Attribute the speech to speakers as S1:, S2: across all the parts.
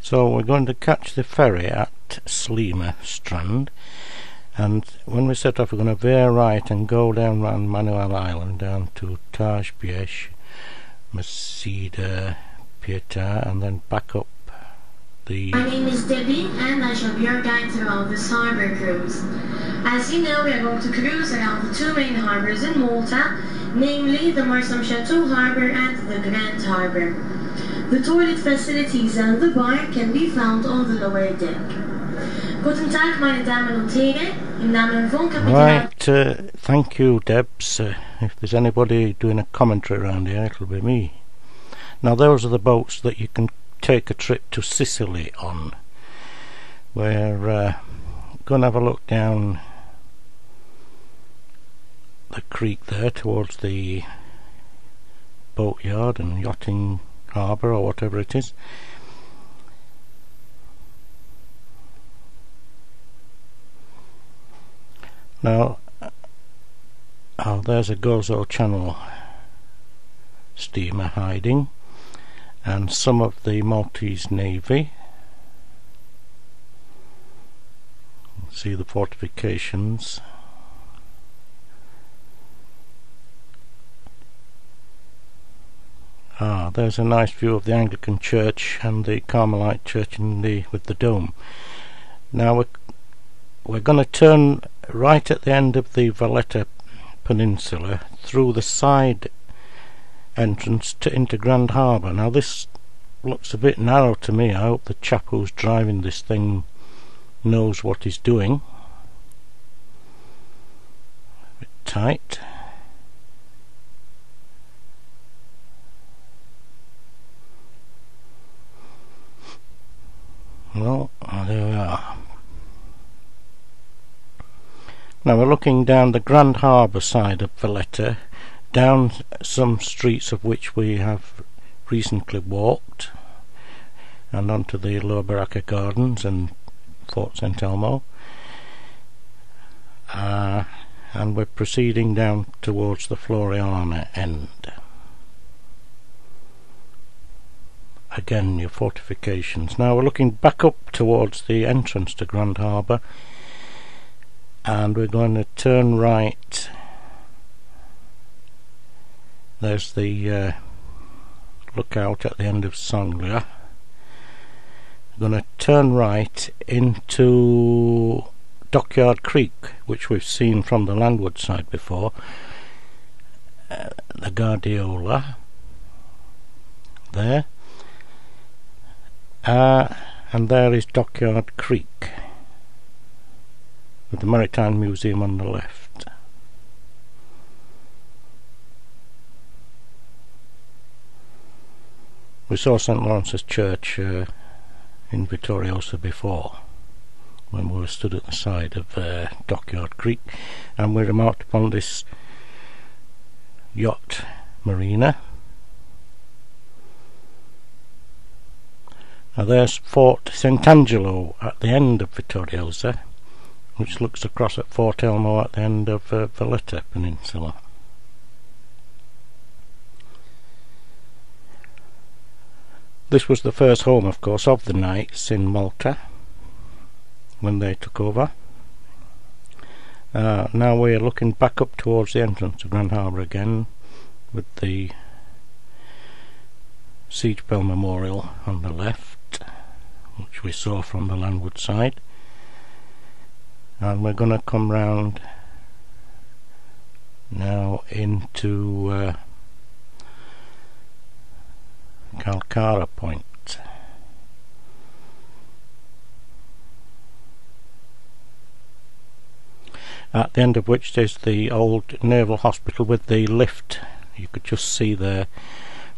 S1: So we're going to catch the ferry at Slima Strand, and when we set off we're going to veer right and go down round Manuel Island down to Taj Biesh, Masida, Pietà, and then back up the...
S2: My name is Debbie and I shall be your guide throughout this harbour cruise. As you know, we are going to cruise around the two main harbours in Malta, namely the Marsan Chateau Harbour and the Grand Harbour. The toilet facilities and the bar can be found on the lower deck. Guten Tag, meine Damen und Herren. Im Namen von Kapitän...
S1: Right, thank you, Debs. If there's anybody doing a commentary around here, it'll be me. Now, those are the boats that you can take a trip to Sicily on. We're going to have a look down the creek there towards the boatyard and yachting harbour or whatever it is. Now, there's a Gozo Channel steamer hiding, and some of the Maltese Navy. See the fortifications. There's a nice view of the Anglican Church and the Carmelite Church with the dome. Now we're going to turn right at the end of the Valletta Peninsula through the side entrance into Grand Harbour. Now this looks a bit narrow to me. I hope the chap who's driving this thing knows what he's doing. A bit tight. Well, there we are. Now we're looking down the Grand Harbour side of Valletta, down some streets of which we have recently walked, and onto the Lower Baracca Gardens and Fort St Elmo, and we're proceeding down towards the Floriana end. Again, your fortifications. Now we're looking back up towards the entrance to Grand Harbour, and we're going to turn right. There's the lookout at the end of Sanglia. We're going to turn right into Dockyard Creek, which we've seen from the landward side before. The Guardiola there. And there is Dockyard Creek with the Maritime Museum on the left. We saw St Lawrence's Church in Vittoriosa before, when we were stood at the side of Dockyard Creek, and we remarked upon this yacht marina. Now there's Fort Sant'Angelo at the end of Vittoriosa, which looks across at Fort Elmo at the end of Valletta Peninsula. This was the first home, of course, of the Knights in Malta when they took over. Now we're looking back up towards the entrance to Grand Harbour again, with the Siege Bell Memorial on the left, which we saw from the landward side, and we're going to come round now into Calcara Point. At the end of which is the old naval hospital with the lift. You could just see there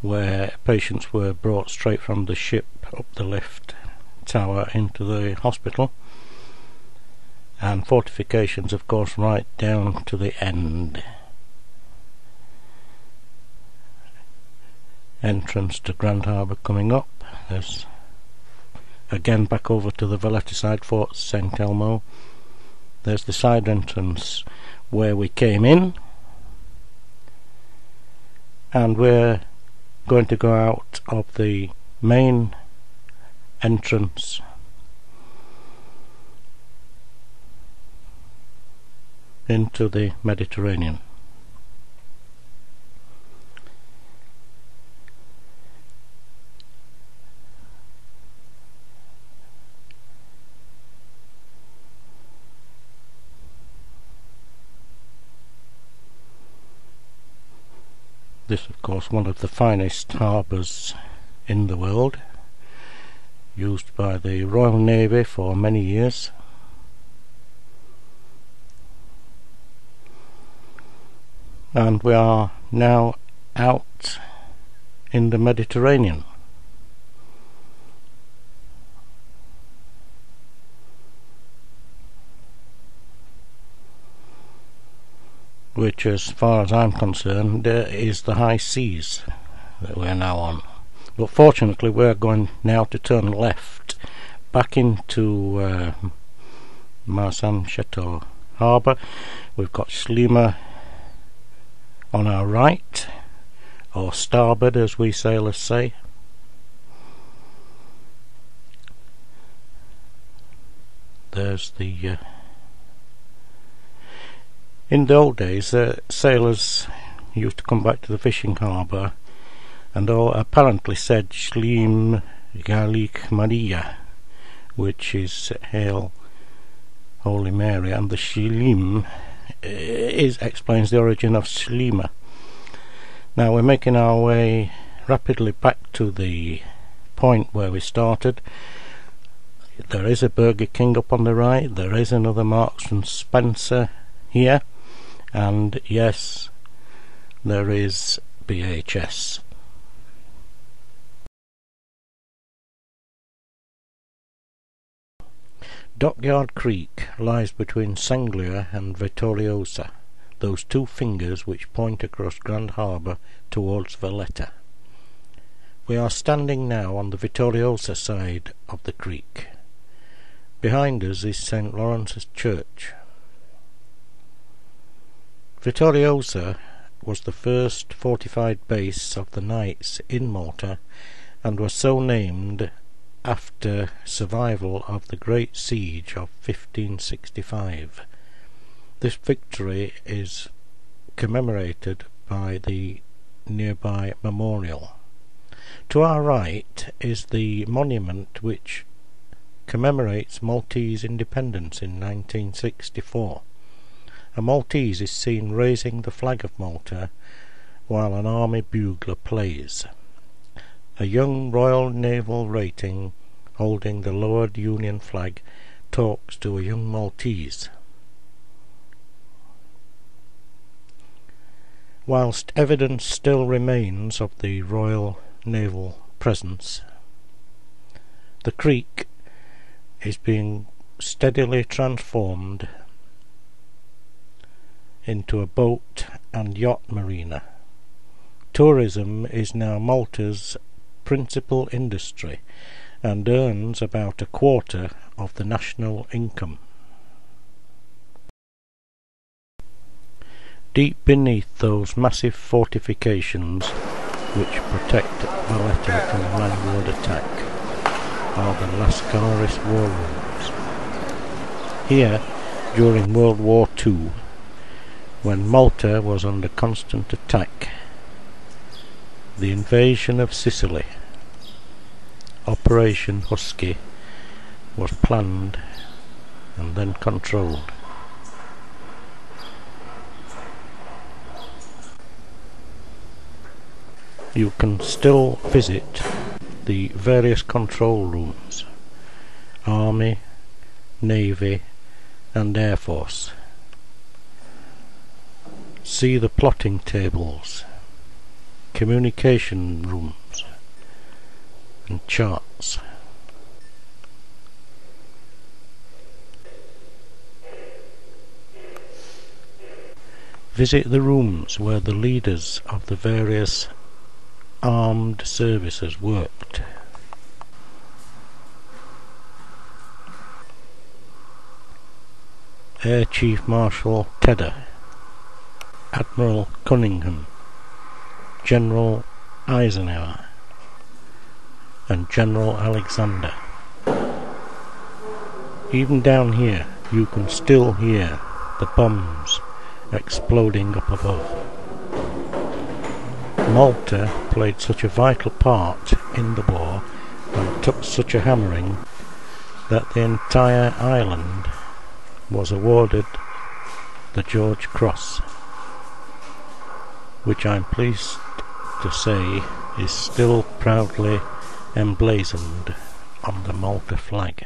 S1: where patients were brought straight from the ship up the lift tower into the hospital, and fortifications, of course, right down to the end. Entrance to Grand Harbour coming up. There's again back over to the Valletta side, Fort St Elmo. There's the side entrance where we came in, and we're going to go out of the main entrance into the Mediterranean. This, of course, one of the finest harbours in the world, used by the Royal Navy for many years. And we are now out in the Mediterranean. Which, as far as I'm concerned, is the high seas that we're now on. But fortunately we're going now to turn left back into Marsan-Chateau Harbour. We've got Sliema on our right, or starboard as we sailors say. There's the in the old days, sailors used to come back to the fishing harbour and all apparently said Shlim Galik Maria, which is Hail Holy Mary, and the Shlim explains the origin of Sliema. Now we're making our way rapidly back to the point where we started. There is a Burger King up on the right, there is another Marks and Spencer here, and yes, there is BHS. Dockyard Creek lies between Sanglia and Vittoriosa, those two fingers which point across Grand Harbour towards Valletta. We are standing now on the Vittoriosa side of the creek. Behind us is St. Lawrence's Church. Vittoriosa was the first fortified base of the Knights in Malta, and was so named after survival of the Great Siege of 1565. This victory is commemorated by the nearby memorial. To our right is the monument which commemorates Maltese independence in 1964. A Maltese is seen raising the flag of Malta while an army bugler plays. A young Royal Naval rating holding the lowered Union flag talks to a young Maltese. Whilst evidence still remains of the Royal Naval presence, the creek is being steadily transformed into a boat and yacht marina. Tourism is now Malta's principal industry and earns about a quarter of the national income. Deep beneath those massive fortifications which protect Valletta from landward attack are the Lascaris war rooms. Here, during World War II, when Malta was under constant attack, the invasion of Sicily, Operation Husky, was planned and then controlled. You can still visit the various control rooms, Army, Navy and Air Force. See the plotting tables, communication rooms and charts. Visit the rooms where the leaders of the various armed services worked. Air Chief Marshal Tedder, Admiral Cunningham, General Eisenhower and General Alexander. even down here you can still hear the bombs exploding up above. Malta played such a vital part in the war and took such a hammering that the entire island was awarded the George Cross, which I'm pleased to say is still proudly emblazoned on the Malta flag.